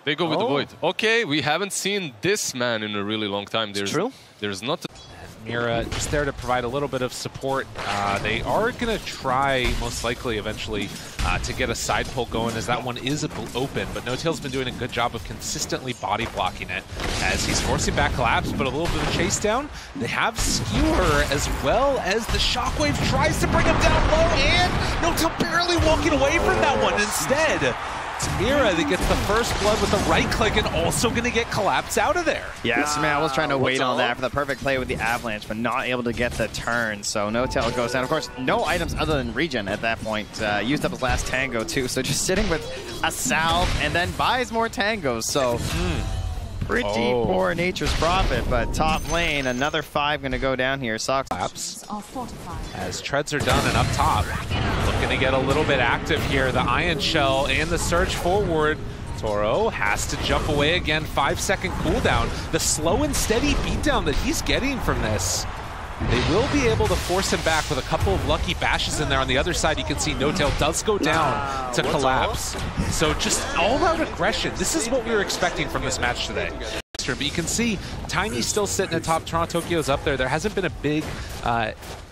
They go with the Void. Okay, we haven't seen this man in a really long time. There's not... Mira just there to provide a little bit of support. They are going to try, most likely, eventually, to get a side pull going, as that one is open. But NoTail's been doing a good job of consistently body blocking it, as he's forcing back Collapse, but a little bit of chase down. They have Skewer, as well as the Shockwave tries to bring him down low, and NoTail barely walking away from that one. Instead, it's Mira that gets the first blood with the right click and also going to get Collapse out of there. Yeah, SUMAIL was trying to wait on that for the perfect play with the Avalanche, but not able to get the turn. So NoTail goes down. Of course, no items other than regen at that point. Used up his last Tango too, so just sitting with a salve and then buys more Tangos. So pretty poor Nature's Prophet, but top lane, another 5 going to go down here. Sox as treads are done and up top, looking to get a little bit active here. The Ion Shell and the surge forward. Toro has to jump away again. 5-second cooldown. The slow and steady beatdown that he's getting from this. They will be able to force him back with a couple of lucky bashes in there. On the other side, you can see NoTail does go down to Collapse. So just all-out aggression. This is what we were expecting from this match today. But you can see Tiny's still sitting atop. Toronto Tokyo's up there. There hasn't been a big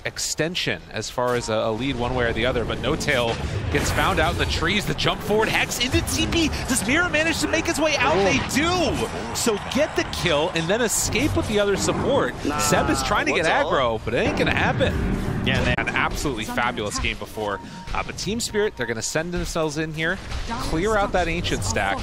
extension as far as a lead one way or the other, but NoTail gets found out in the trees. The jump forward, Hex into TP. Does Mira manage to make his way out? They do! So get the kill and then escape with the other support. Seb is trying to get aggro, but it ain't gonna happen. Yeah, they had an absolutely fabulous game before. But Team Spirit, they're gonna send themselves in here, clear out that Ancient stack,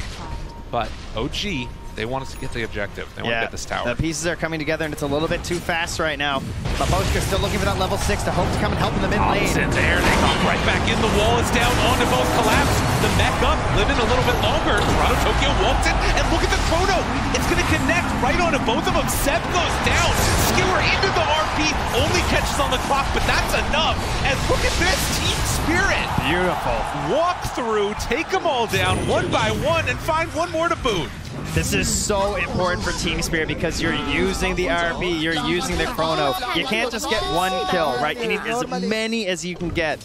but OG, they want us to get the objective. They want to get this tower. The pieces are coming together, and it's a little bit too fast right now. Baboshka's still looking for that level 6 to hope to come and help in the mid lane. In there, they come right back in. The wall is down onto both. Collapse. The mech up, living a little bit longer. Toronto Tokyo walks in, and look at the chrono. It's going to connect right onto both of them. Seb goes down. Skewer into the RP, only catches on the clock, but that's enough. And look at this, Team Spirit. Beautiful. Walk through, take them all down one by one, and find one more to boot. This is so important for Team Spirit because you're using the RP, you're using the chrono. You can't just get one kill, right? You need as many as you can get.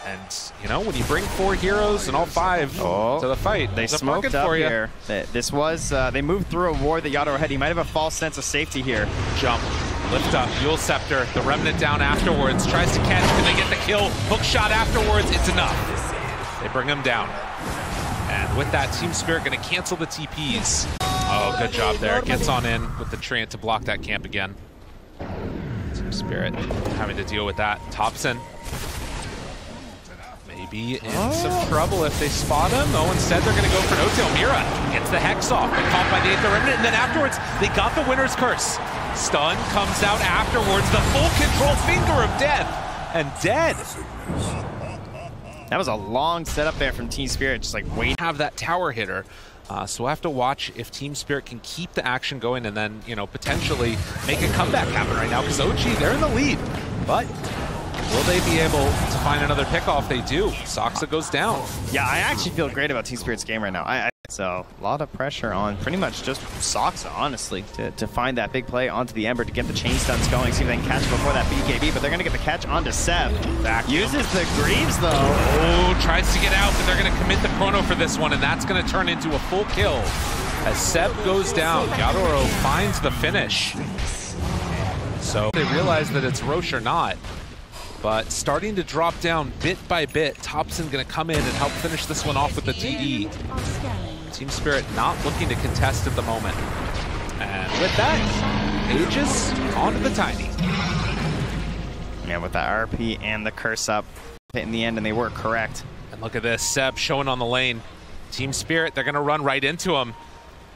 And, you know, when you bring 4 heroes and all 5 to the fight, they smoked up here. This was, they moved through a ward that Yadoro had. He might have a false sense of safety here. Jump, lift up, Yule Scepter, the Remnant down afterwards, tries to catch, can they get the kill? Hook shot afterwards, it's enough. They bring him down. And with that, Team Spirit going to cancel the TPs. Oh, good job there. Gets on in with the Treant to block that camp again. Team Spirit having to deal with that. Thompson maybe in some trouble if they spot him. Oh, instead they're going to go for NoTail. Mira gets the Hex off, but caught by the Remnant, and then afterwards they got the Winner's Curse. Stun comes out afterwards. The full control finger of death, and dead. That was a long setup there from Team Spirit, just like wait. Have that tower hitter, so we'll have to watch if Team Spirit can keep the action going and then, you know, potentially make a comeback happen right now, because OG, they're in the lead. But will they be able to find another pickoff? They do. Soxa goes down. Yeah, I actually feel great about Team Spirit's game right now. So a lot of pressure on pretty much just Soxa, honestly, to find that big play onto the Ember to get the chain stuns going, see if they can catch before that BKB, but they're going to get the catch onto Seb. Back uses the Greaves, though. Oh, tries to get out, but they're going to commit the chrono for this one, and that's going to turn into a full kill. As Seb goes down, Yadoro finds the finish. So they realize that it's Roche or not, but starting to drop down bit by bit. Thompson going to come in and help finish this one off with the TD. Team Spirit not looking to contest at the moment. And with that, Aegis onto the Tiny. Yeah, with the RP and the curse up in the end, and they were correct. And look at this, Seb showing on the lane. Team Spirit, they're going to run right into him.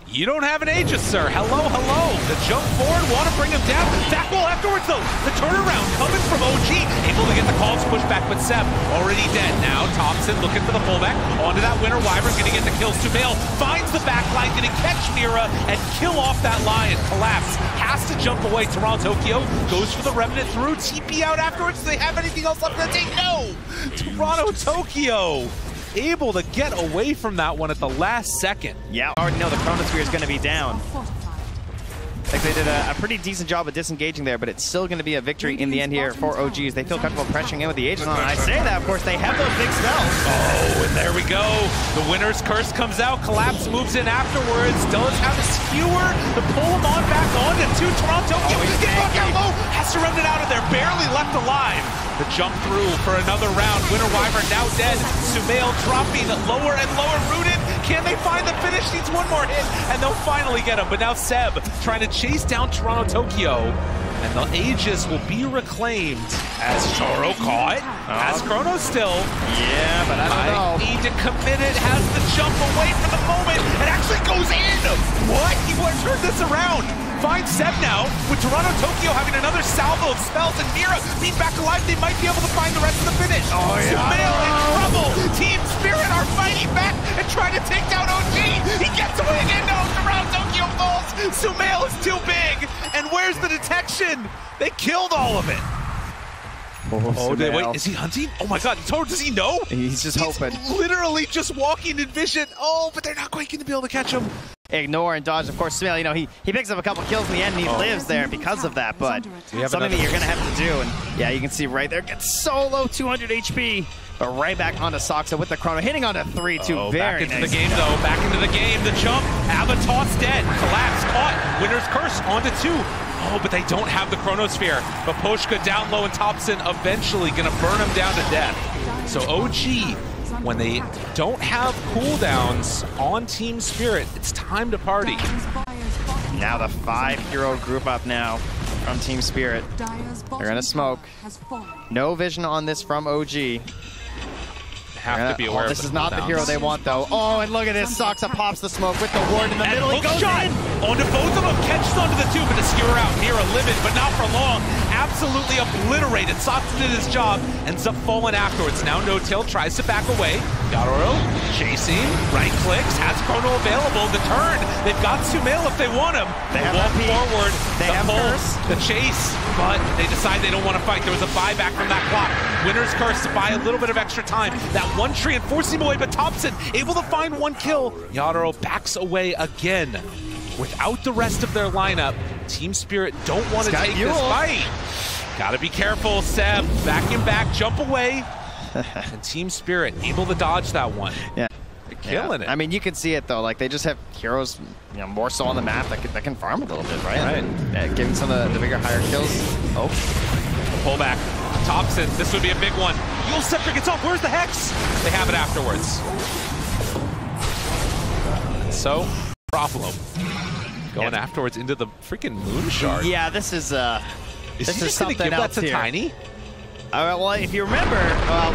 You don't have an Aegis, sir. Hello, hello. The jump forward, want to bring him down. Back wall afterwards, though. The turnaround coming from OG. Able to get the calls pushed back, but Seb already dead. Now Thompson looking for the pullback. Onto that Winter Wyvern, going to get the kills. SUMAIL finds the back line, going to catch Mira and kill off that Lion. Collapse. Has to jump away. Toronto Tokyo goes for the Remnant through. TP out afterwards. Do they have anything else left to take? No! Toronto Tokyo able to get away from that one at the last second. Yeah, I already know the Chronosphere is going to be down. like they did a pretty decent job of disengaging there, but it's still going to be a victory in the end here for OGs. They feel comfortable pressuring in with the Aegis on. I say that, of course, they have those big spells. Oh, and there we go. The winner's curse comes out. Collapse moves in afterwards. Does have a skewer to pull him on back on to Toronto. He's getting knocked out low. Has to run it out of there. Barely left alive. The jump through for another round. Winter Wyvern now dead. SUMAIL dropping lower and lower. Rooted. Can they find the finish? Needs one more hit, and they'll finally get him. But now Seb trying to chase down Toronto Tokyo. And the Aegis will be reclaimed as Toro caught. Has Chrono still. Yeah, but I don't know. Need to commit it. Has the jump away for the moment. It actually goes in. What? He wants to turn this around. Finds Seb now, with Toronto Tokyo having another salvo of spells, and Mira being back alive. They might be able to find the rest of the finish. Oh, yeah. SUMAIL in trouble. Team Spirit are fighting back and trying to take down OG. He gets away again. No, Toronto Tokyo falls. SUMAIL is too big. And where's the detection? They killed all of it. Oh, wait, is he hunting? Oh my god, does he know? He's just hoping. Literally just walking in vision. Oh, but they're not quite going to be able to catch him. Ignore and dodge, of course. SUMAIL, you know, he picks up a couple kills in the end and he lives there because of that, but something that you're going to have to do. And yeah, you can see right there, gets so low, 200 HP, but right back onto Soxa with the Chrono, hitting onto 3-2. Back into the game, though. Back into the game. The jump. Avatos dead. Collapse caught. Winner's curse onto 2. Oh, but they don't have the Chronosphere. But Poshka down low and Thompson eventually going to burn him down to death. So OG, when they don't have cooldowns on Team Spirit, it's time to party. Now the 5-hero group up now from Team Spirit. They're going to smoke. No vision on this from OG. Have to be aware of this is not the hero they want, though. Oh, and look at this. Soxa pops the smoke with the ward in the middle. He goes in. Onto both of them. Catches onto the 2, but the skewer out. Mira livid, but not for long. Absolutely obliterated. Soxa did his job. Ends up falling afterwards. Now No-Tail tries to back away. Yadoro chasing. Right clicks. Has Chrono available. The turn. They've got SUMAIL if they want him. They have walk forward. They have curse. The chase. But they decide they don't want to fight. There was a buyback from that clock. Winner's curse to buy a little bit of extra time. That one tree and force him away, but Thompson able to find one kill. Yadoro backs away again. Without the rest of their lineup, Team Spirit don't want to take this fight. Gotta be careful, Seb. Back him back, jump away. And Team Spirit able to dodge that one. Yeah. They're killing it. I mean, you can see it though. Like they just have heroes, you know, more so on the map that can farm a little bit, right? Yeah, giving some of the bigger, higher kills. Oh, pull back. Thompson, this would be a big one. Yule Scepter gets off. Where's the Hex? They have it afterwards. So, problem. Going afterwards into the freaking Moon Shard. Yeah, this is something else here. Tiny? Well, if you remember,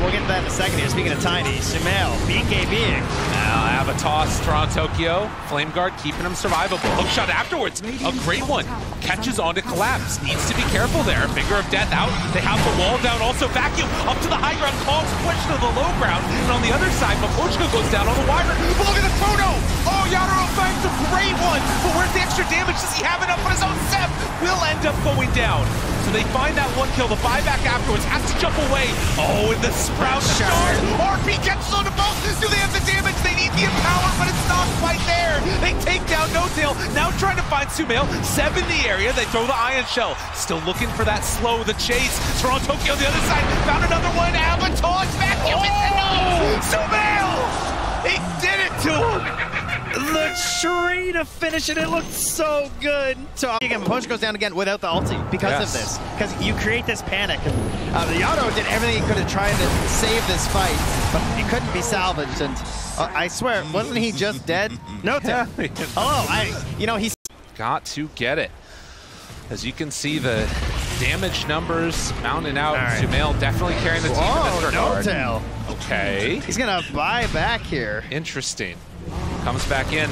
we'll get to that in a second here. Speaking of Tiny, SUMAIL, BKBing. Now, Avatos, Toronto Tokyo, Flame Guard keeping him survivable. Hookshot afterwards, a great one. Catches onto Collapse, needs to be careful there. Finger of Death out, they have the wall down, also Vacuum up to the high ground, calls push to the low ground, and on the other side, Mapochka goes down on the Wyvern. But look at the Chrono! Oh, Yadoro finds a great one, but where's the extra damage? Does he have enough on his own? Seb will end up going down. So they find that one kill, the buyback afterwards, has to jump away. Oh, and the Sprout stars. RP catches on the boat. Do they have the damage? They need the empower, but it's not quite there. They take down No-Tail, now trying to find SUMAIL. Seb in the area, they throw the Ion Shell. Still looking for that slow, the chase. Toronto Tokyo on the other side, found another one. Avatar, Vacuum, it's enough. SUMAIL! He did it to him. The tree to finish it, it looked so good. So again, push goes down again without the ulti because of this. Because you create this panic. Yado did everything he could to try to save this fight, but it couldn't be salvaged. And I swear, wasn't he just dead? No-Tail. Hello, he's got to get it. As you can see, the damage numbers mounting out. Right. SUMAIL definitely carrying the team in this regard. No-Tail. Okay. He's gonna buy back here. Interesting. Comes back in,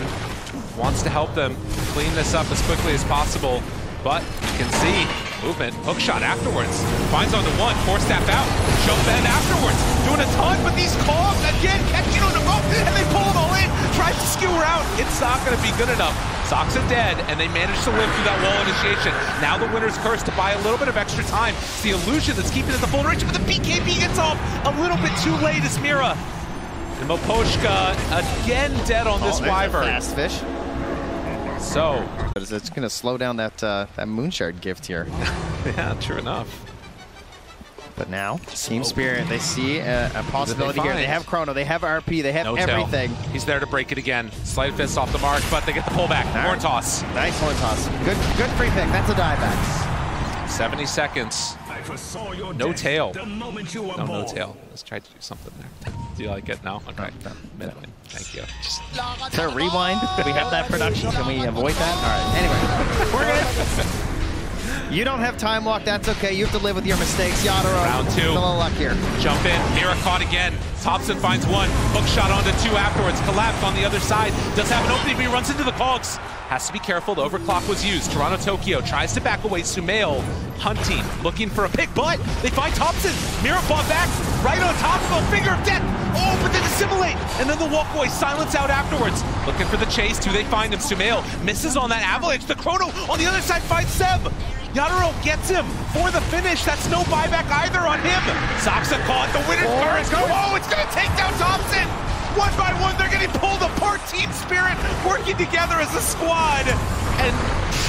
wants to help them clean this up as quickly as possible, but you can see movement, hook shot afterwards, finds on the one, force step out, jump in afterwards, doing a ton, but these calls again, catching on the rope, and they pull it all in, tries to skewer out, it's not going to be good enough. Soxa dead, and they managed to live through that wall initiation. Now the winner's curse to buy a little bit of extra time. It's the illusion that's keeping it the full range, but the BKB gets off a little bit too late as Mira. And Mapochka again dead on this Wyvern. Fast fish. So it's going to slow down that Moonshard gift here. yeah, true enough. But now, Team Spirit, they see a possibility here. They have Chrono, they have RP, they have everything. He's there to break it again. Sleight of fist off the mark, but they get the pullback. Horn toss. Nice horn toss. Good free pick. That's a dieback. 70 seconds. No tail. No tail. Let's try to do something there. Do you like it? No? Okay. No. Thank you. Is there a rewind? Do we have that production? Can we avoid that? All right. Anyway, we're good. You don't have time walk, that's okay. You have to live with your mistakes. Yadaro, round 2. A little luck here. Jump in. Mira caught again. Thompson finds one. Hook shot onto 2 afterwards. Collapsed on the other side. Does have an opening, but he runs into the cogs. Has to be careful. The overclock was used. Toronto Tokyo tries to back away. SUMAIL hunting, looking for a pick, but they find Thompson. Mira fought back. Right on top of him. Finger of death. Oh, but they assimilate. And then the walkaway silence out afterwards. Looking for the chase. Do they find him? SUMAIL misses on that avalanche. The Chrono on the other side finds Seb. Yadaro gets him for the finish. That's no buyback either on him. Soxa caught the winner's curse. Oh, it's going to take down Thompson. One by one, they're getting pulled apart. Team Spirit working together as a squad and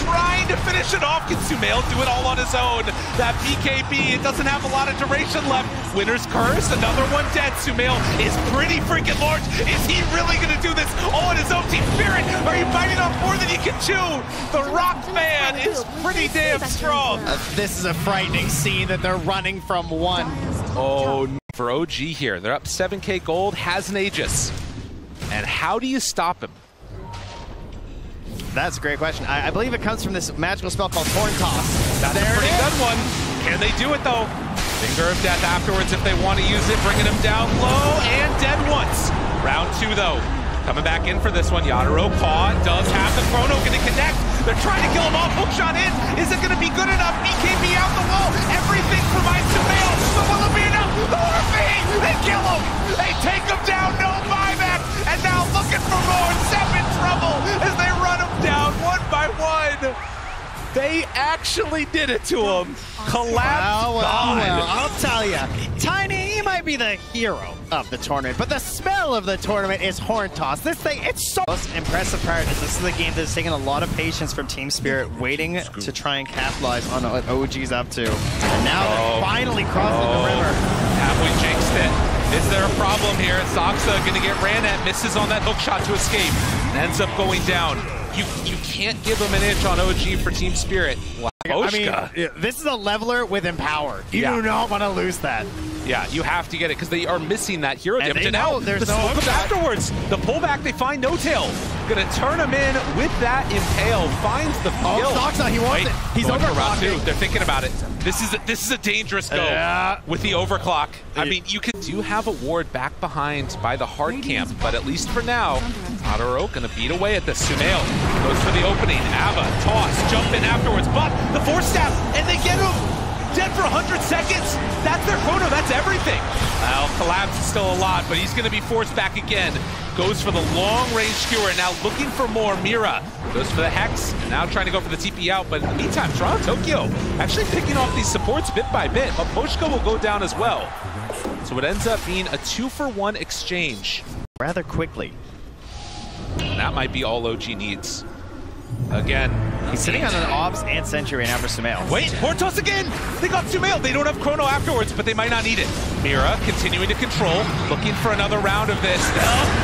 trying to finish it off. Can SUMAIL do it all on his own? That BKB, it doesn't have a lot of duration left. Winner's curse, another one dead. SUMAIL is pretty freaking large. Is he really going to do this all on his own? Team Spirit, are you biting off more than you can chew? The Rock Man is pretty damn strong. This is a frightening scene that they're running from one. Oh, for OG here. They're up 7K gold, has an Aegis. And how do you stop him? That's a great question. I believe it comes from this magical spell called Horn Toss. That's a pretty good one. Can they do it though? Finger of death afterwards if they want to use it, bringing him down low and dead once. Round 2 though. Coming back in for this one. Yadaro caught, does have the Chrono, gonna connect. They're trying to kill him off. Hookshot in. Is it gonna be good enough? BKB out the wall. Everything provides SUMAIL. But will it be enough? The RP! They kill him! They take him down, no buyback! And now looking for more. Seb in trouble as they run him down one by one. They actually did it to him. Collapsed. Well, I'll tell you, Tiny, he might be the hero of the tournament, but the spell of the tournament is Horn Toss. This thing, it's so... The most impressive part is this is a game that's taken a lot of patience from Team Spirit, waiting to try and capitalize on what OG's up to. And now they're finally crossing the river. Halfway jinxed it. Is there a problem here? Soxa gonna get ran at, misses on that hook shot to escape, and ends up going down. You can't give him an inch on OG for Team Spirit. Wow. I mean, this is a leveler with Empower. You do not want to lose that. Yeah, you have to get it because they are missing that hero dip. And now there's no comes afterwards. The pullback, they find No Tail. Gonna turn him in with that impale. Finds the kill. Soxa, he wants it. He's overclocking. They're thinking about it. This is a dangerous go with the overclock. I mean, you do have a ward back behind by the hard camp, but at least for now, Yadaro gonna beat away at the SUMAIL. Goes for the opening. Ava, toss, jump in afterwards, but the force staff, and they get him. Dead for 100 seconds. That's their Chrono. That's everything. Well, Collapse is still a lot, but he's going to be forced back again. Goes for the long-range skewer. Now looking for more. Mira goes for the Hex. Now trying to go for the TP out, but in the meantime, Toronto Tokyo actually picking off these supports bit by bit, but Poshka will go down as well. So it ends up being a 2-for-1 exchange. Rather quickly. And that might be all OG needs. Again, he's sitting on an Obs and Sentry right now for SUMAIL. Wait, Horn Toss again! They got SUMAIL. They don't have Chrono afterwards, but they might not need it. Mira continuing to control, looking for another round of this.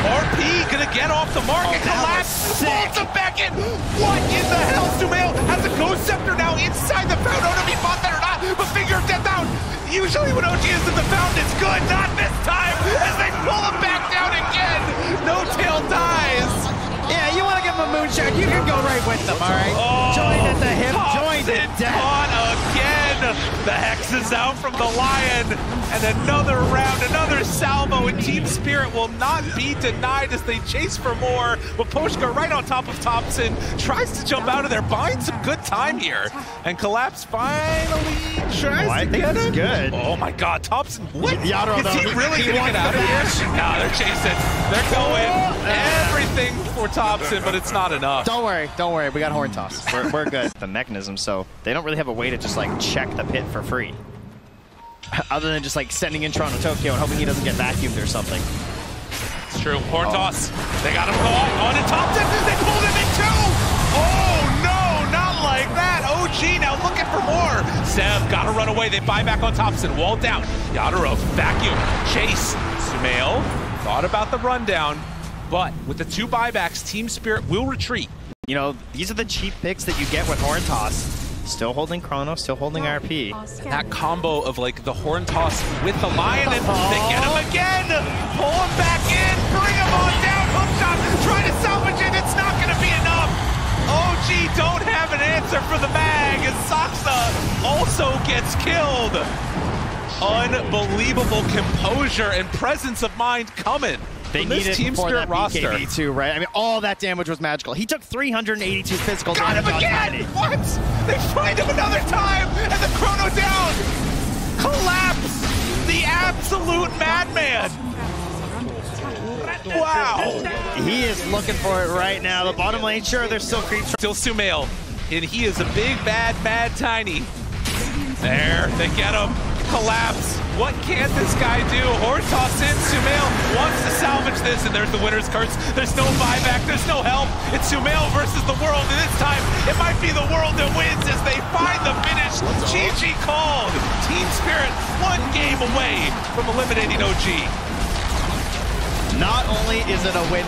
RP gonna get off the mark and collapse. Bolts him back in. What in the hell? SUMAIL has a Ghost Scepter now inside the fountain. I don't know if he fought that or not, but Finger of Death down. Usually when OG is in the fountain, it's good. Not this time, as they pull him back down again. No Tail dies. Yeah, you want to give him a moonshot, you can go right with them, all right? Joined at the hip, joined at death. Again, the Hex is out from the Lion, and another round, another salvo, and Team Spirit will not be denied as they chase for more. But Poshka right on top of Thompson, tries to jump out of there, buying some good time here, and Collapse finally tries to get him. Good. Oh my God, Thompson, what? Is he really going to get out of here? No, they're chasing, they're going, everything for Thompson, but it's not enough. Don't worry, we got Horn Toss. We're good. The mechanism, so they don't really have a way to just like check the pit for free. Other than just like sending in Toronto Tokyo and hoping he doesn't get vacuumed or something. It's true. Horn Toss. They got him on to Thompson. They pulled him in too. Sev, gotta run away. They buy back on Thompson. Wall down. Yadaro, vacuum, chase. SUMAIL thought about the rundown, but with the 2 buybacks, Team Spirit will retreat. You know, these are the cheap picks that you get with Horn Toss. Still holding Chrono, still holding RP. And that combo of like the Horn Toss with the Lion, and they get him again! Pull him back in, bring him on down, hook shot, try to salvage it, it's not gonna be enough! OG don't have an answer for the mag, and Saksa also gets killed! Unbelievable composure and presence of mind coming. They needed Team for Spirit that roster. BKB too, right? I mean, all that damage was magical. He took 382 physical Got him damage again! on Tiny. What? They find him another time, and the Chrono down! Collapse! The absolute madman! Wow! He is looking for it right now. The bottom lane, sure, there's still creeps. Still SUMAIL, and he is a big, bad, mad Tiny. There, they get him. Collapse. What can this guy do? Horn toss in. SUMAIL wants to salvage this, and there's the winner's curse. There's no buyback. There's no help. It's SUMAIL versus the world, and this time it might be the world that wins as they find the finish. GG called. Team Spirit 1 game away from eliminating OG. Not only is it a win,